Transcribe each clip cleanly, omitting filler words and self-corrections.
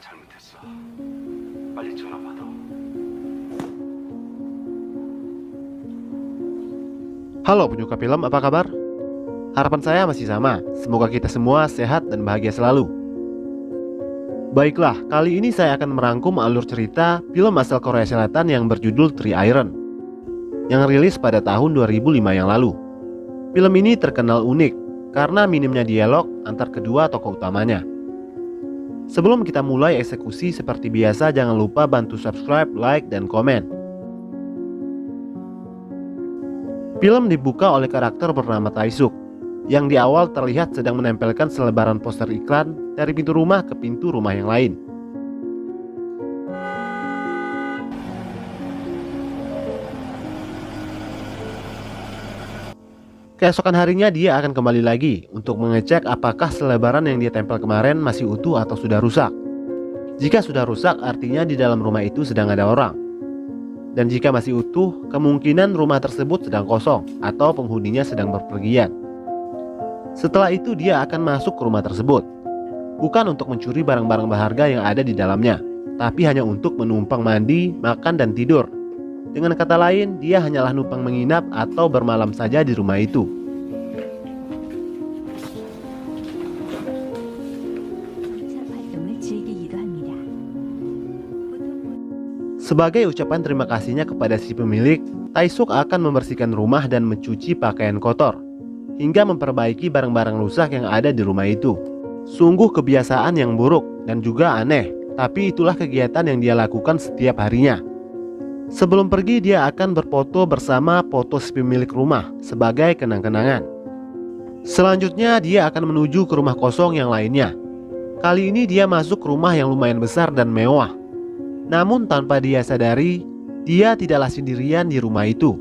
잘못했어. 빨리 전화 받아. Halo penyuka film, apa kabar? Harapan saya masih sama, semoga kita semua sehat dan bahagia selalu. Baiklah, kali ini saya akan merangkum alur cerita film asal Korea Selatan yang berjudul Three Iron, yang rilis pada tahun 2005 yang lalu. Film ini terkenal unik karena minimnya dialog antar kedua tokoh utamanya. Sebelum kita mulai eksekusi, seperti biasa jangan lupa bantu subscribe, like, dan komen. Film dibuka oleh karakter bernama Tae-suk, yang di awal terlihat sedang menempelkan selebaran poster iklan dari pintu rumah ke pintu rumah yang lain. Keesokan harinya dia akan kembali lagi untuk mengecek apakah selebaran yang dia tempel kemarin masih utuh atau sudah rusak. Jika sudah rusak, artinya di dalam rumah itu sedang ada orang. Dan jika masih utuh, kemungkinan rumah tersebut sedang kosong atau penghuninya sedang berpergian. Setelah itu dia akan masuk ke rumah tersebut, bukan untuk mencuri barang-barang berharga yang ada di dalamnya, tapi hanya untuk menumpang mandi, makan, dan tidur. Dengan kata lain, dia hanyalah numpang menginap atau bermalam saja di rumah itu. Sebagai ucapan terima kasihnya kepada si pemilik, Tae-suk akan membersihkan rumah dan mencuci pakaian kotor, hingga memperbaiki barang-barang rusak yang ada di rumah itu. Sungguh kebiasaan yang buruk dan juga aneh, tapi itulah kegiatan yang dia lakukan setiap harinya. Sebelum pergi, dia akan berfoto bersama foto si pemilik rumah sebagai kenang-kenangan. Selanjutnya dia akan menuju ke rumah kosong yang lainnya. Kali ini dia masuk ke rumah yang lumayan besar dan mewah. Namun tanpa dia sadari, dia tidaklah sendirian di rumah itu.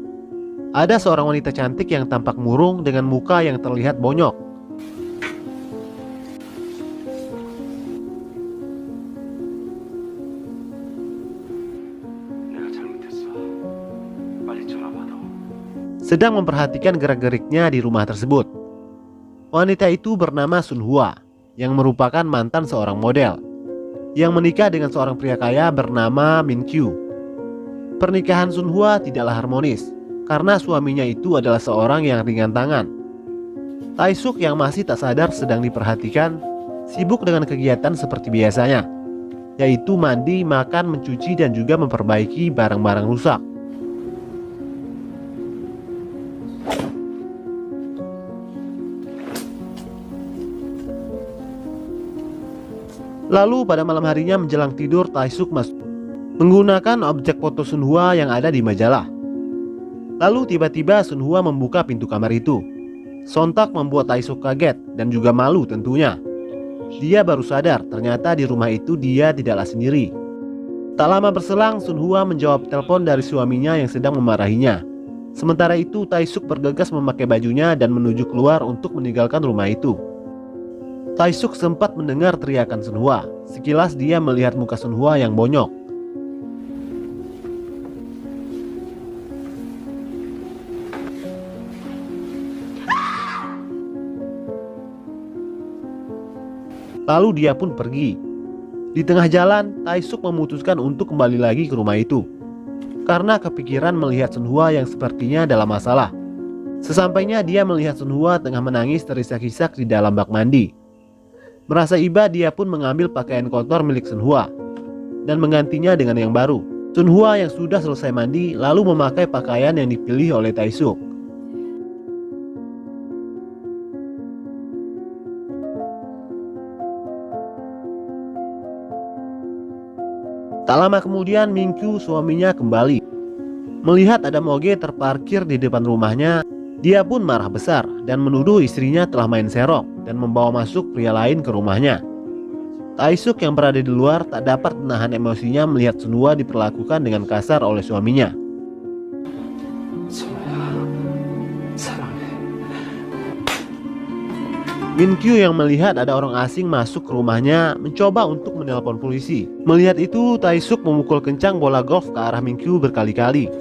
Ada seorang wanita cantik yang tampak murung dengan muka yang terlihat bonyok. 내가 잘못했어. 빨리 전화 받아. Sedang memperhatikan gerak-geriknya di rumah tersebut. Wanita itu bernama Sun Hwa, yang merupakan mantan seorang model, yang menikah dengan seorang pria kaya bernama Min Kyu. Pernikahan Sun Hwa tidaklah harmonis, karena suaminya itu adalah seorang yang ringan tangan. Tae-suk yang masih tak sadar sedang diperhatikan, sibuk dengan kegiatan seperti biasanya, yaitu mandi, makan, mencuci, dan juga memperbaiki barang-barang rusak. Lalu pada malam harinya menjelang tidur, Tae-suk menggunakan objek foto Sun Hwa yang ada di majalah. Lalu tiba-tiba Sun Hwa membuka pintu kamar itu. Sontak membuat Tae-suk kaget dan juga malu tentunya. Dia baru sadar ternyata di rumah itu dia tidaklah sendiri. Tak lama berselang, Sun Hwa menjawab telepon dari suaminya yang sedang memarahinya. Sementara itu Tae-suk bergegas memakai bajunya dan menuju keluar untuk meninggalkan rumah itu. Tae-suk sempat mendengar teriakan Sun Hwa. Sekilas dia melihat muka Sun Hwa yang bonyok. Lalu dia pun pergi. Di tengah jalan, Tae-suk memutuskan untuk kembali lagi ke rumah itu, karena kepikiran melihat Sun Hwa yang sepertinya dalam masalah. Sesampainya dia melihat Sun Hwa tengah menangis terisak-isak di dalam bak mandi. Merasa iba, dia pun mengambil pakaian kotor milik Sun Hwa dan menggantinya dengan yang baru. Sun Hwa yang sudah selesai mandi lalu memakai pakaian yang dipilih oleh Tae-suk. Tak lama kemudian Min Kyu, suaminya, kembali. Melihat ada moge terparkir di depan rumahnya, dia pun marah besar dan menuduh istrinya telah main serong dan membawa masuk pria lain ke rumahnya. Tae-suk yang berada di luar tak dapat menahan emosinya melihat Sun Hwa diperlakukan dengan kasar oleh suaminya. Min Kyu yang melihat ada orang asing masuk ke rumahnya mencoba untuk menelpon polisi. Melihat itu, Tae-suk memukul kencang bola golf ke arah Min Kyu berkali-kali,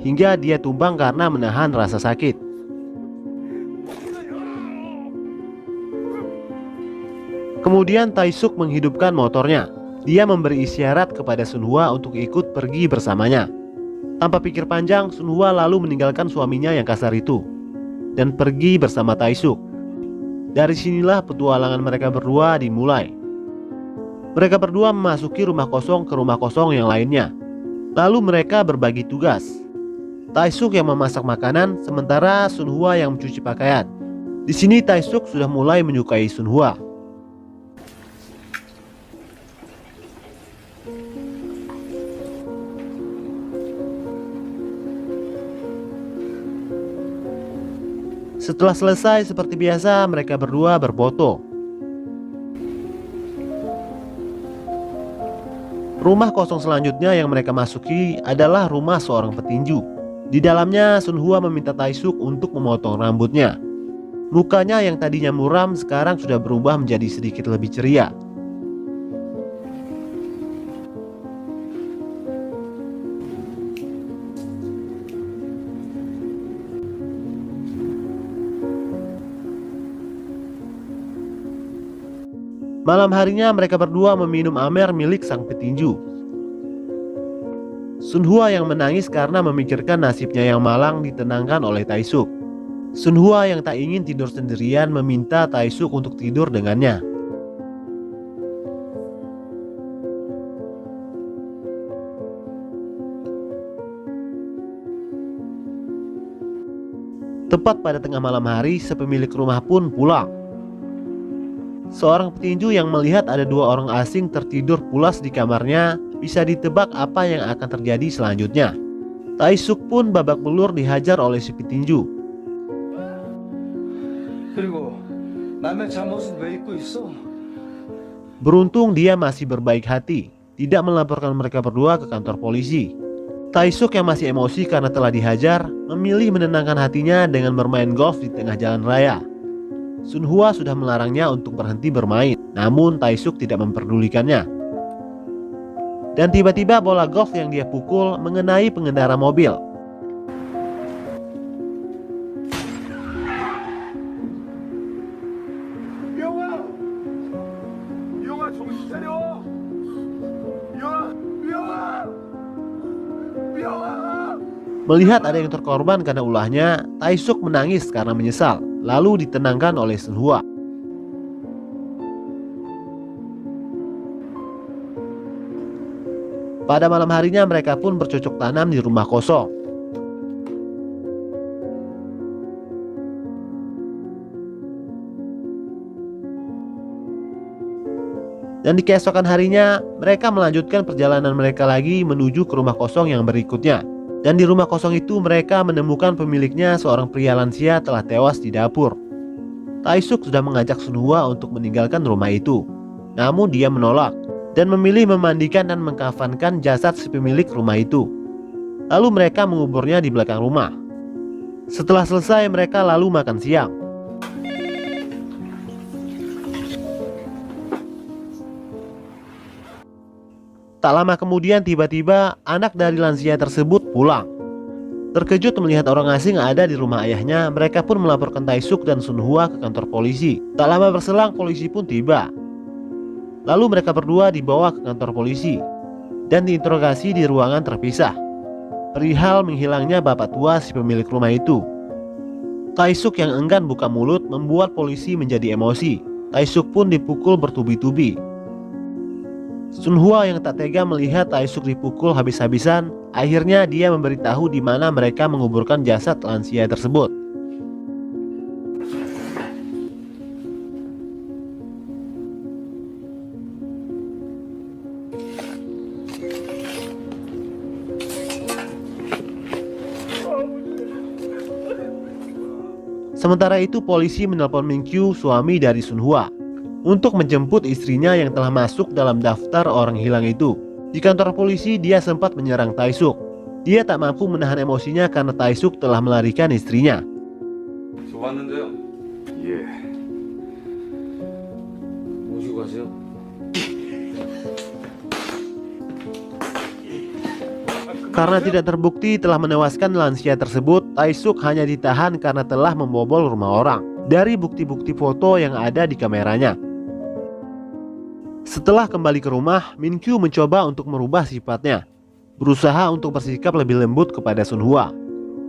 hingga dia tumbang karena menahan rasa sakit. Kemudian Tae-suk menghidupkan motornya. Dia memberi isyarat kepada Sun Hua untuk ikut pergi bersamanya. Tanpa pikir panjang, Sun Hua lalu meninggalkan suaminya yang kasar itu dan pergi bersama Taisuk. Dari sinilah petualangan mereka berdua dimulai. Mereka berdua memasuki rumah kosong ke rumah kosong yang lainnya. Lalu mereka berbagi tugas. Taisuk yang memasak makanan, sementara Sun Hua yang mencuci pakaian. Di sini Taisuk sudah mulai menyukai Sun Hua. Setelah selesai, seperti biasa mereka berdua berfoto. Rumah kosong selanjutnya yang mereka masuki adalah rumah seorang petinju. Di dalamnya Sun Hua meminta Taisuk untuk memotong rambutnya. Mukanya yang tadinya muram sekarang sudah berubah menjadi sedikit lebih ceria. Malam harinya mereka berdua meminum amer milik sang petinju. Sun Hua yang menangis karena memikirkan nasibnya yang malang ditenangkan oleh Taisuk. Sun Hua yang tak ingin tidur sendirian meminta Taisuk untuk tidur dengannya. Tepat pada tengah malam hari, sepemilik rumah pun pulang. Seorang petinju yang melihat ada dua orang asing tertidur pulas di kamarnya bisa ditebak apa yang akan terjadi selanjutnya. Taisuk pun babak belur dihajar oleh si petinju. 그리고 남의 잠옷은 왜 입고 있어? Beruntung dia masih berbaik hati, tidak melaporkan mereka berdua ke kantor polisi. Taisuk yang masih emosi karena telah dihajar, memilih menenangkan hatinya dengan bermain golf di tengah jalan raya. Sun Hua sudah melarangnya untuk berhenti bermain, namun Taisuk tidak memperdulikannya. Dan tiba-tiba bola golf yang dia pukul mengenai pengendara mobil. 미영아 정신 차려! 미영아! Melihat ada yang terkorban karena ulahnya, Taisuk menangis karena menyesal, lalu ditenangkan oleh Sun Hua. Pada malam harinya mereka pun bercocok tanam di rumah kosong. Dan di keesokan harinya, mereka melanjutkan perjalanan mereka lagi menuju ke rumah kosong yang berikutnya. Dan di rumah kosong itu mereka menemukan pemiliknya, seorang pria lansia telah tewas di dapur. Taisuk sudah mengajak Sun Hua untuk meninggalkan rumah itu. Namun dia menolak dan memilih memandikan dan mengkafankan jasad si pemilik rumah itu. Lalu mereka menguburnya di belakang rumah. Setelah selesai mereka lalu makan siang. Tak lama kemudian tiba-tiba anak dari lansia tersebut pulang. Terkejut melihat orang asing ada di rumah ayahnya, mereka pun melaporkan Taisuk dan Sun Hua ke kantor polisi. Tak lama berselang polisi pun tiba. Lalu mereka berdua dibawa ke kantor polisi dan diinterogasi di ruangan terpisah perihal menghilangnya bapak tua si pemilik rumah itu. Taisuk yang enggan buka mulut membuat polisi menjadi emosi. Taisuk pun dipukul bertubi-tubi. Sun Hua yang tak tega melihat Taisuk dipukul habis-habisan, akhirnya dia memberitahu di mana mereka menguburkan jasad lansia tersebut. Sementara itu polisi menelpon Mingqiu, suami dari Sun Hua, untuk menjemput istrinya yang telah masuk dalam daftar orang hilang itu. Di kantor polisi dia sempat menyerang Taisuk. Dia tak mampu menahan emosinya karena Taisuk telah melarikan istrinya. 좋았는데요. 예. 모시고 가세요. Karena tidak terbukti telah menewaskan lansia tersebut, Taisuk hanya ditahan karena telah membobol rumah orang dari bukti-bukti foto yang ada di kameranya. Setelah kembali ke rumah, Min Kyu mencoba untuk merubah sifatnya, berusaha untuk bersikap lebih lembut kepada Sun Hwa.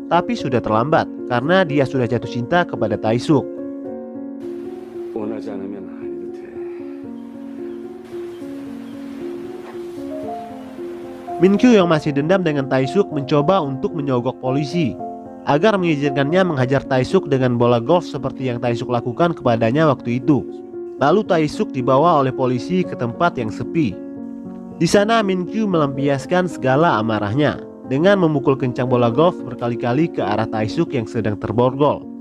Tapi sudah terlambat karena dia sudah jatuh cinta kepada Tae-suk. 원하지 않으면 안 해도 돼. Min Kyu yang masih dendam dengan Tae-suk mencoba untuk menyogok polisi agar mengizinkannya menghajar Tae-suk dengan bola golf seperti yang Tae-suk lakukan kepadanya waktu itu. Lalu Tae-suk dibawa oleh polisi ke tempat yang sepi. Di sana Min Kyu melampiaskan segala amarahnya dengan memukul kencang bola golf berkali-kali ke arah Tae-suk yang sedang terborgol.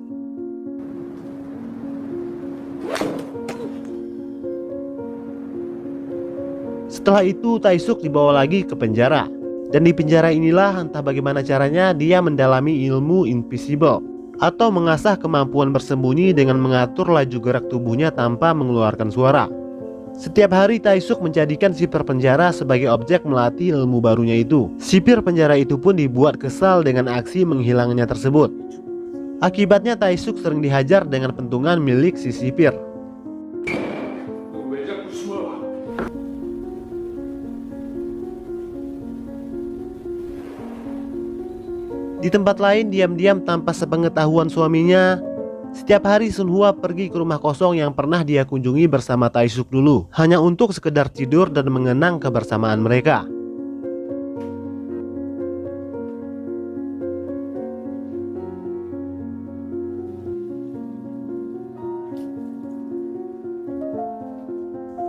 Setelah itu Tae-suk dibawa lagi ke penjara. Dan di penjara inilah entah bagaimana caranya dia mendalami ilmu invisible atau mengasah kemampuan bersembunyi dengan mengatur laju gerak tubuhnya tanpa mengeluarkan suara. Setiap hari Tae-suk menjadikan sipir penjara sebagai objek melatih ilmu barunya itu. Sipir penjara itu pun dibuat kesal dengan aksi menghilangnya tersebut. Akibatnya Tae-suk sering dihajar dengan pentungan milik si sipir. 왜 자꾸 숨어? Di tempat lain, diam-diam tanpa sepengetahuan suaminya, setiap hari Sun Hwa pergi ke rumah kosong yang pernah dia kunjungi bersama Tae-suk dulu, hanya untuk sekedar tidur dan mengenang kebersamaan mereka.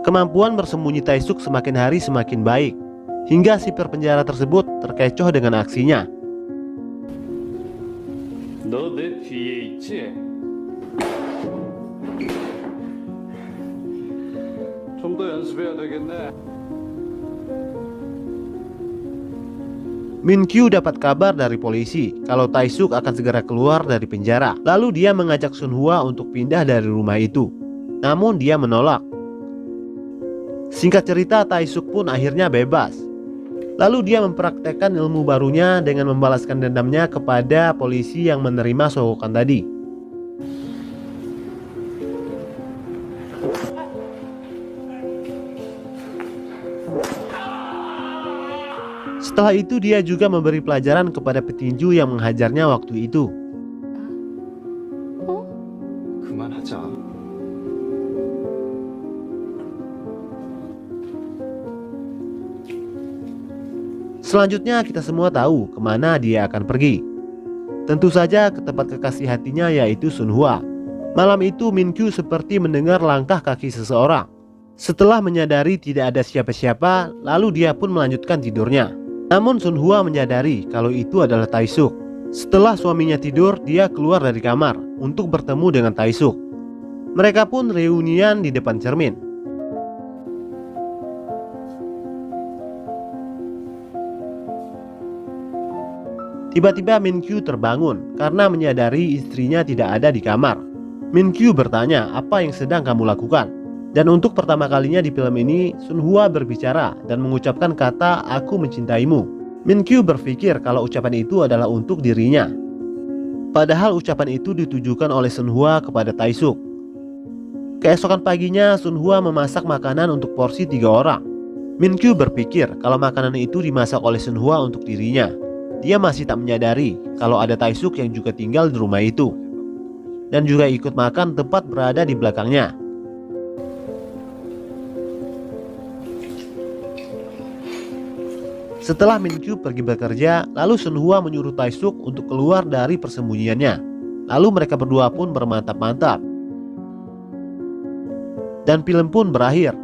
Kemampuan bersembunyi Tae-suk semakin hari semakin baik, hingga sipir penjara tersebut terkecoh dengan aksinya. 너 내 뒤에 있지? 좀 더 연습해야 되겠네. Min Kyu dapat kabar dari polisi kalau Tae-suk akan segera keluar dari penjara. Lalu dia mengajak Sun Hwa untuk pindah dari rumah itu. Namun dia menolak. Singkat cerita, Tae-suk pun akhirnya bebas. Lalu dia mempraktekkan ilmu barunya dengan membalaskan dendamnya kepada polisi yang menerima sogokan tadi. Setelah itu dia juga memberi pelajaran kepada petinju yang menghajarnya waktu itu. 그만하자. Selanjutnya kita semua tahu kemana dia akan pergi. Tentu saja ke tempat kekasih hatinya, yaitu Sun Hwa. Malam itu Min Kyu seperti mendengar langkah kaki seseorang. Setelah menyadari tidak ada siapa-siapa, lalu dia pun melanjutkan tidurnya. Namun Sun Hwa menyadari kalau itu adalah Tae-suk. Setelah suaminya tidur, dia keluar dari kamar untuk bertemu dengan Tae-suk. Mereka pun reunian di depan cermin. Tiba-tiba Min Kyu terbangun karena menyadari istrinya tidak ada di kamar. Min Kyu bertanya apa yang sedang kamu lakukan. Dan untuk pertama kalinya di film ini, Sun Hwa berbicara dan mengucapkan kata "aku mencintaimu". Min Kyu berpikir kalau ucapan itu adalah untuk dirinya. Padahal ucapan itu ditujukan oleh Sun Hwa kepada Tae-suk. Keesokan paginya Sun Hwa memasak makanan untuk porsi 3 orang. Min Kyu berpikir kalau makanan itu dimasak oleh Sun Hwa untuk dirinya. Dia masih tak menyadari kalau ada Tae-suk yang juga tinggal di rumah itu dan juga ikut makan tepat berada di belakangnya. Setelah Min Kyu pergi bekerja, lalu Sun Hwa menyuruh Tae-suk untuk keluar dari persembunyiannya. Lalu mereka berdua pun bermantap-mantap. Dan film pun berakhir.